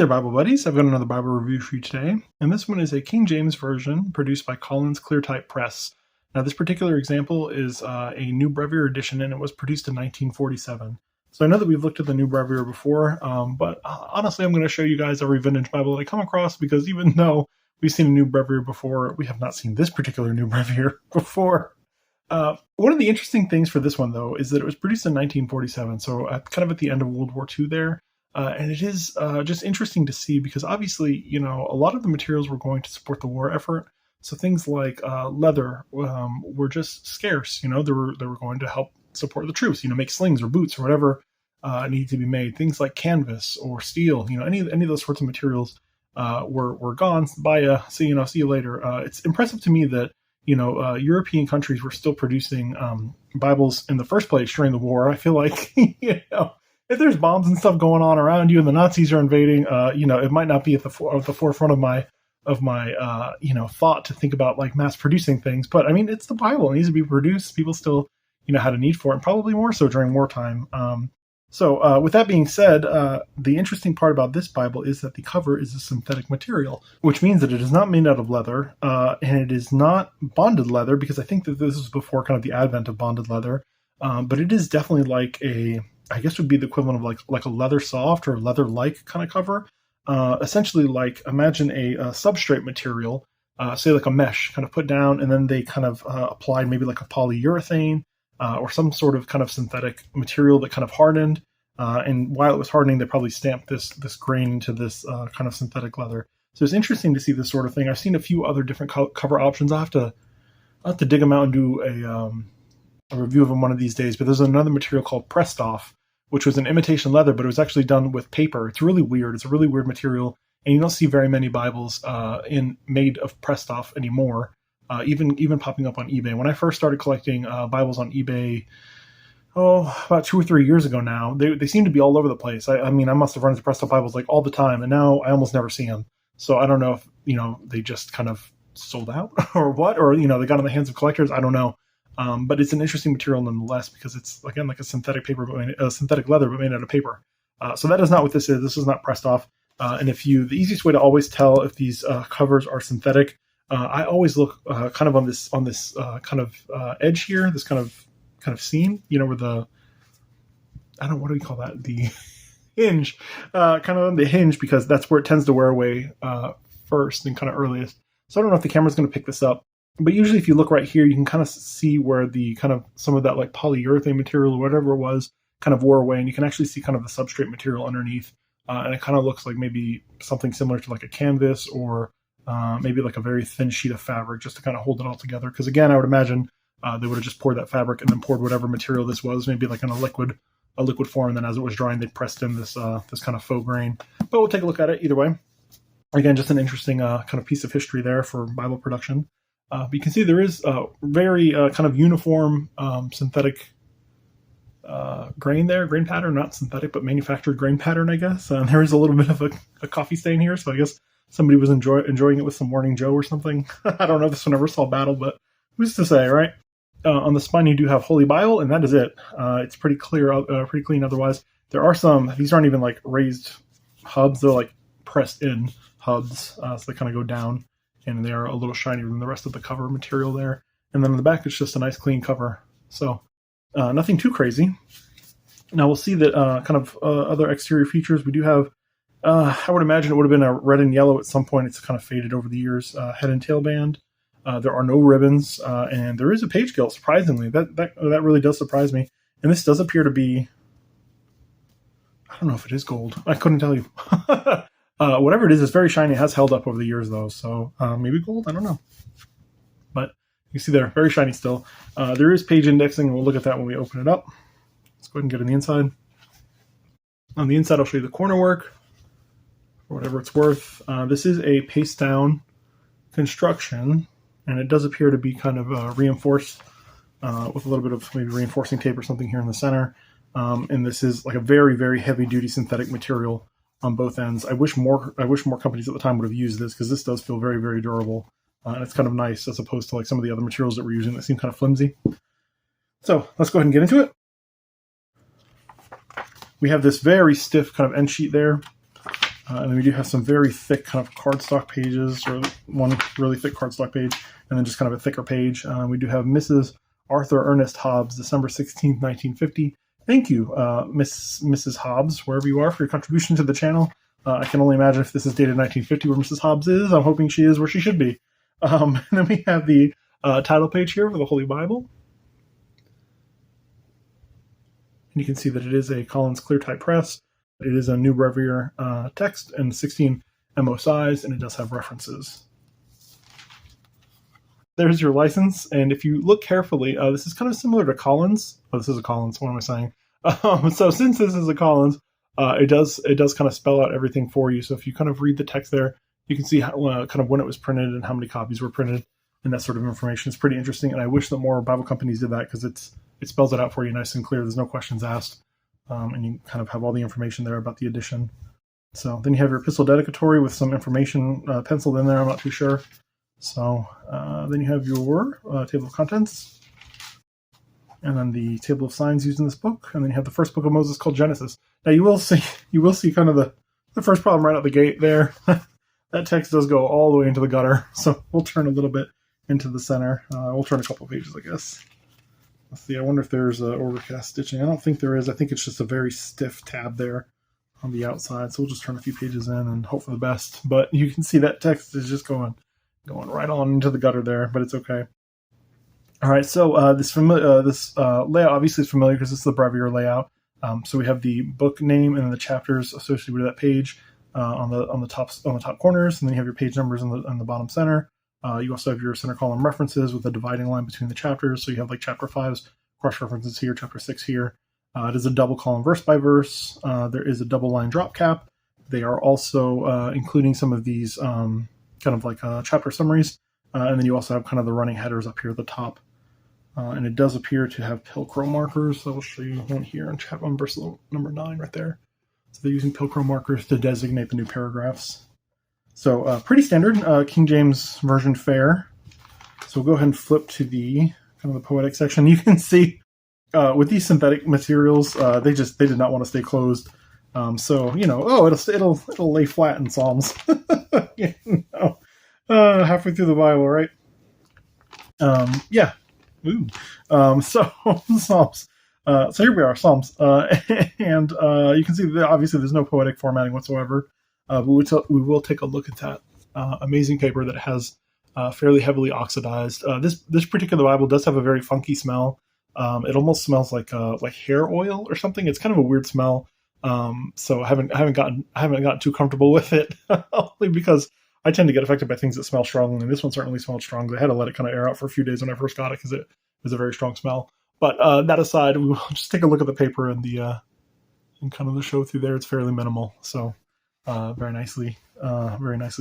there, Bible buddies. I've got another Bible review for you today, and this one is a King James Version produced by Collins Cleartype Press. Now, this particular example is a new Brevier edition, and it was produced in 1947. So I know that we've looked at the new Brevier before, but honestly, I'm going to show you guys every vintage Bible that I come across, because even though we've seen a new Brevier before, we have not seen this particular new Brevier before. One of the interesting things for this one, though, is that it was produced in 1947, so kind of at the end of World War II there. And it is just interesting to see because obviously, a lot of the materials were going to support the war effort. So things like leather were just scarce. They were going to help support the troops. Make slings or boots or whatever needed to be made. Things like canvas or steel. Any of those sorts of materials were gone. Bye. See you later. It's impressive to me that European countries were still producing Bibles in the first place during the war. I feel like if there's bombs and stuff going on around you and the Nazis are invading, it might not be at the forefront of my thought to think about like mass producing things. But I mean, it's the Bible. It needs to be produced. People still, had a need for it, and probably more so during wartime. So with that being said, the interesting part about this Bible is that the cover is a synthetic material, which means that it is not made out of leather, and it is not bonded leather, because I think that this was before kind of the advent of bonded leather. But it is definitely like I guess would be the equivalent of like a leather soft or leather-like kind of cover. Essentially, like imagine a substrate material, say like a mesh, kind of put down, and then they kind of applied maybe like a polyurethane or some sort of kind of synthetic material that kind of hardened. And while it was hardening, they probably stamped this grain into this kind of synthetic leather. So it's interesting to see this sort of thing. I've seen a few other different cover options. I'll have to dig them out and do a review of them one of these days. But there's another material called pressed off, which was an imitation leather, but it was actually done with paper. It's really weird. It's a really weird material, and you don't see very many Bibles made of pressed off anymore, even popping up on eBay. When I first started collecting Bibles on eBay, about 2 or 3 years ago now, they seem to be all over the place. I mean, I must have run into pressed off Bibles like all the time, and now I almost never see them. So I don't know if, they just kind of sold out or what, or, they got in the hands of collectors. I don't know. But it's an interesting material nonetheless, because it's, again, like a synthetic synthetic leather, but made out of paper. So that is not what this is. This is not pressed off. And the easiest way to always tell if these covers are synthetic, I always look kind of on this kind of edge here, this kind of seam, where what do we call that? The hinge, kind of on the hinge, because that's where it tends to wear away first and kind of earliest. So I don't know if the camera's going to pick this up. But usually if you look right here, you can kind of see where the kind of some of that like polyurethane material or whatever it was kind of wore away, and you can actually see kind of the substrate material underneath. And it kind of looks like maybe something similar to like a canvas or maybe like a very thin sheet of fabric just to kind of hold it all together. Because again, I would imagine they would have just poured that fabric and then poured whatever material this was, maybe like in a liquid form. And then as it was drying, they pressed in this kind of faux grain. But we'll take a look at it either way. Again, just an interesting kind of piece of history there for Bible production. But you can see there is a very kind of uniform synthetic grain pattern, not synthetic, but manufactured grain pattern, I guess. There is a little bit of a coffee stain here, so I guess somebody was enjoying it with some Morning Joe or something. I don't know if this one ever saw battle, but who's to say, right? On the spine, you do have Holy Bible, and that is it. It's pretty clear, pretty clean otherwise. There are these aren't even like raised hubs, they're like pressed in hubs, so they kind of go down. And they are a little shinier than the rest of the cover material there. And then on the back, it's just a nice clean cover. So nothing too crazy. Now we'll see that kind of other exterior features. We do have, I would imagine it would have been a red and yellow at some point. It's kind of faded over the years. Head and tail band. There are no ribbons. And there is a page gilt, surprisingly. That really does surprise me. And this does appear to be, I don't know if it is gold. I couldn't tell you. Whatever it is, it's very shiny. It has held up over the years, though. So maybe gold? I don't know. But you see there, very shiny still. There is page indexing, and we'll look at that when we open it up. Let's go ahead and get on the inside. On the inside, I'll show you the corner work, for whatever it's worth. This is a paste-down construction, and it does appear to be kind of reinforced with a little bit of maybe reinforcing tape or something here in the center. And this is like a very, very heavy-duty synthetic material on both ends. I wish more companies at the time would have used this, because this does feel very, very durable. And it's kind of nice as opposed to like some of the other materials that we're using that seem kind of flimsy. So let's go ahead and get into it. We have this very stiff kind of end sheet there. And then we do have some very thick kind of cardstock pages, or one really thick cardstock page, and then just kind of a thicker page. We do have Mrs. Arthur Ernest Hobbs, December 16th, 1950. Thank you, Mrs. Hobbs, wherever you are, for your contribution to the channel. I can only imagine if this is dated 1950 where Mrs. Hobbs is. I'm hoping she is where she should be. And then we have the title page here for the Holy Bible. And you can see that it is a Collins Clear Type Press. It is a new Brevier text and 16 MO size, and it does have references. There's your license, and if you look carefully, this is kind of similar to Collins. Oh, this is a Collins. What am I saying? So since this is a Collins, it does kind of spell out everything for you. So if you kind of read the text there, you can see how, kind of when it was printed and how many copies were printed, and that sort of information. It's pretty interesting, and I wish that more Bible companies did that, because it spells it out for you nice and clear. There's no questions asked, and you kind of have all the information there about the edition. So then you have your epistle dedicatory with some information penciled in there. I'm not too sure. So then you have your table of contents, and then the table of signs used in this book, and then you have the first book of Moses called Genesis. Now you will see kind of the first problem right out the gate there. That text does go all the way into the gutter, so we'll turn a little bit into the center. We'll turn a couple pages, I guess. Let's see, I wonder if there's overcast stitching. I don't think there is. I think it's just a very stiff tab there on the outside, so we'll just turn a few pages in and hope for the best. But you can see that text is just going right on into the gutter there, but it's okay. All right, so this layout obviously is familiar because it's the Brevier layout. So we have the book name and then the chapters associated with that page on the top corners, and then you have your page numbers in the bottom center. You also have your center column references with a dividing line between the chapters. So you have like chapter 5's cross references here, chapter 6 here. It is a double column verse by verse. There is a double line drop cap. They are also including some of these kind of like chapter summaries. And then you also have kind of the running headers up here at the top. And it does appear to have Pilcrow markers. So I'll show you one here on verse number 9 right there. So they're using Pilcrow markers to designate the new paragraphs. So pretty standard King James Version fare. So we'll go ahead and flip to the kind of the poetic section. You can see with these synthetic materials, they did not want to stay closed. So it'll lay flat in Psalms. Halfway through the Bible, right? Yeah. Ooh. So Psalms. So here we are, Psalms, and you can see that obviously there's no poetic formatting whatsoever. But we will take a look at that amazing paper that has fairly heavily oxidized. This particular Bible does have a very funky smell. It almost smells like hair oil or something. It's kind of a weird smell. So I haven't gotten too comfortable with it, only because I tend to get affected by things that smell strongly, and this one certainly smelled strongly. I had to let it kind of air out for a few days when I first got it because it was a very strong smell. But that aside, we will just take a look at the paper and and kind of the show through there. It's fairly minimal, so very nicely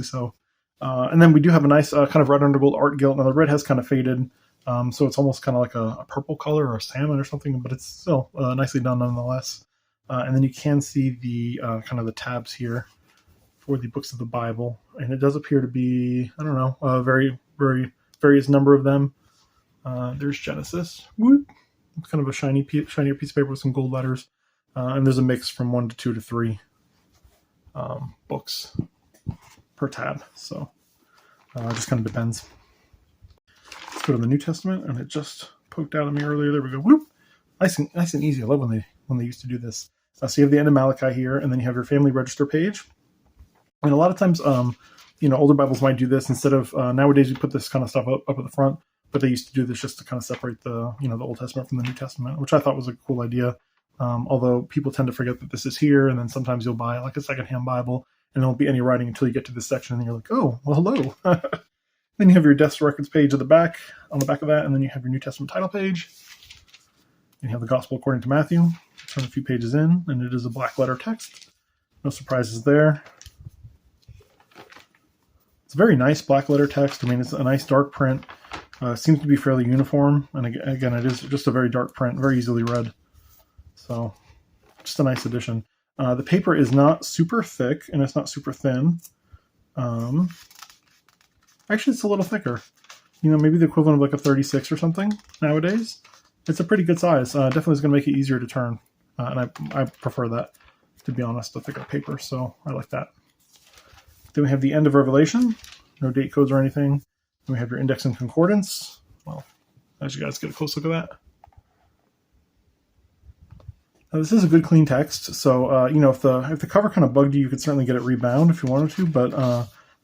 so. And then we do have a nice kind of red undergold art gilt. Now the red has kind of faded, so it's almost kind of like a purple color or a salmon or something, but it's still nicely done nonetheless. And then you can see the kind of the tabs here for the books of the Bible, and it does appear to be, I don't know, a very various number of them. There's Genesis. Whoop. It's kind of a shinier piece of paper with some gold letters. And there's a mix from 1 to 2 to 3 books per tab. So it just kind of depends. Let's go to the New Testament, and it just poked out at me earlier. There we go. Whoop. Nice and easy. I love when they used to do this. So you have the end of Malachi here, and then you have your family register page. And a lot of times, older Bibles might do this instead of nowadays you put this kind of stuff up at the front. But they used to do this just to kind of separate the Old Testament from the New Testament, which I thought was a cool idea. Although people tend to forget that this is here, and then sometimes you'll buy like a secondhand Bible, and there won't be any writing until you get to this section, and you're like, oh, well, hello. Then you have your deaths records page on the back of that, and then you have your New Testament title page. You have the Gospel according to Matthew. Turn a few pages in, and it is a black letter text. No surprises there. It's a very nice black letter text. I mean, it's a nice dark print. Seems to be fairly uniform, and again, it is just a very dark print, very easily read. So, just a nice addition. The paper is not super thick, and it's not super thin. Actually, it's a little thicker. Maybe the equivalent of like a 36 or something nowadays. It's a pretty good size. Definitely is going to make it easier to turn, and I prefer that, to be honest, the thicker paper, so I like that. Then we have the end of Revelation. No date codes or anything. Then we have your index and concordance. Well, as you guys get a close look at that. Now, this is a good clean text, so if the cover kind of bugged you could certainly get it rebound if you wanted to. But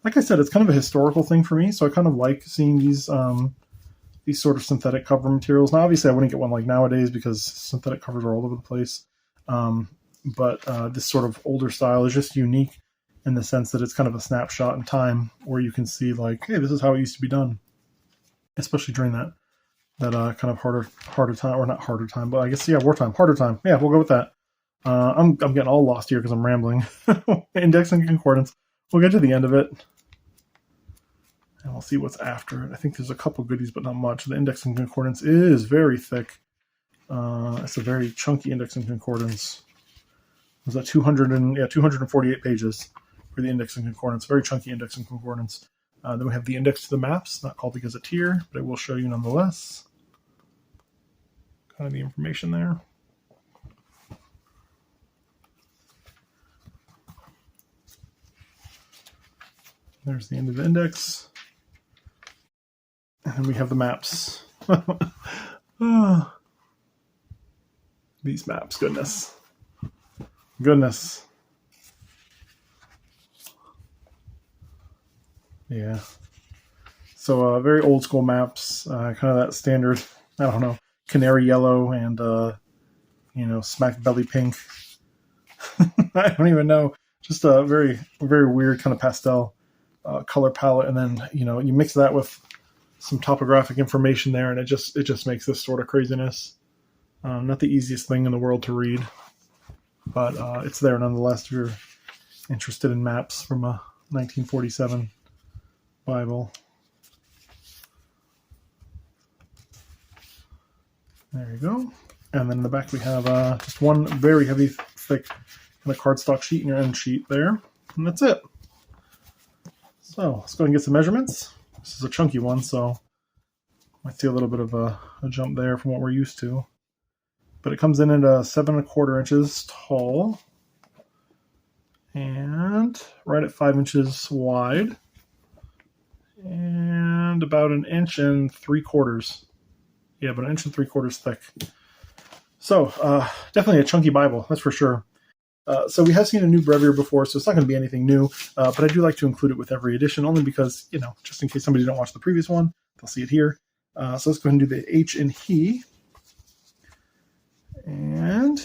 like I said, it's kind of a historical thing for me, so I kind of like seeing these sort of synthetic cover materials. Now, obviously, I wouldn't get one like nowadays because synthetic covers are all over the place. But this sort of older style is just unique in the sense that it's kind of a snapshot in time where you can see like, hey, this is how it used to be done, especially during that kind of harder time, or not harder time, but I guess, yeah, wartime, harder time. Yeah, we'll go with that. I'm getting all lost here because I'm rambling. Index and concordance. We'll get to the end of it, and we'll see what's after it. I think there's a couple goodies, but not much. The index and concordance is very thick. It's a very chunky index and concordance. It was 248 pages for the index and concordance. Very chunky index and concordance. Then we have the index to the maps, not called the gazetteer, but I will show you nonetheless. Kind of the information there. There's the end of the index. And then we have the maps. These maps, goodness. Goodness. Yeah. So very old school maps, kind of that standard, I don't know, canary yellow and, smack belly pink. I don't even know. Just a very, very weird kind of pastel color palette. And then, you mix that with some topographic information there, and it just makes this sort of craziness. Not the easiest thing in the world to read, but it's there nonetheless if you're interested in maps from a 1947 Bible. There you go. And then in the back we have just one very heavy, thick kind of cardstock sheet and your end sheet there. And that's it. So let's go ahead and get some measurements. This is a chunky one, so might see a little bit of a jump there from what we're used to. But it comes in at 7¼ inches tall and right at 5 inches wide and about 1¾ inches. Yeah, about 1¾ inches thick. So definitely a chunky Bible, that's for sure. So we have seen a new Brevier before, so it's not going to be anything new, but I do like to include it with every edition, only because, just in case somebody didn't watch the previous one, they'll see it here. So let's go ahead and do the H and he. And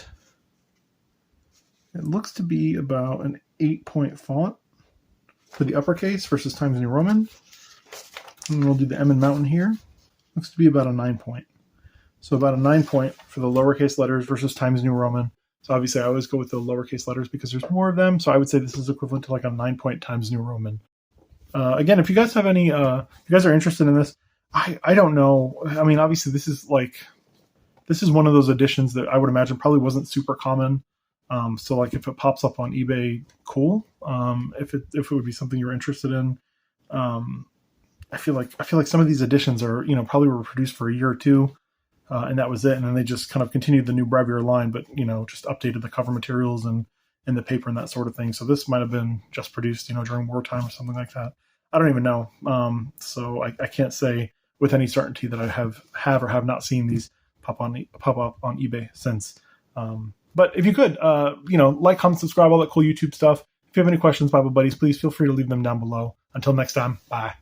it looks to be about an 8-point font for the uppercase versus Times New Roman. And we'll do the M and Mountain here. Looks to be about a 9-point. So about a 9-point for the lowercase letters versus Times New Roman. So obviously I always go with the lowercase letters because there's more of them. So I would say this is equivalent to like a 9-point Times New Roman. Again, if you guys have any, if you guys are interested in this, I don't know. I mean, obviously this is one of those editions that I would imagine probably wasn't super common. So like if it pops up on eBay, cool. If it would be something you're interested in, I feel like some of these editions are, probably were produced for a year or two, and that was it. And then they just kind of continued the new Brevier line, but, just updated the cover materials and the paper and that sort of thing. So this might have been just produced, during wartime or something like that. I don't even know. So I can't say with any certainty that I have or have not seen these pop up on eBay since. But if you could, like, comment, subscribe, all that cool YouTube stuff. If you have any questions, Bible buddies, please feel free to leave them down below. Until next time, bye.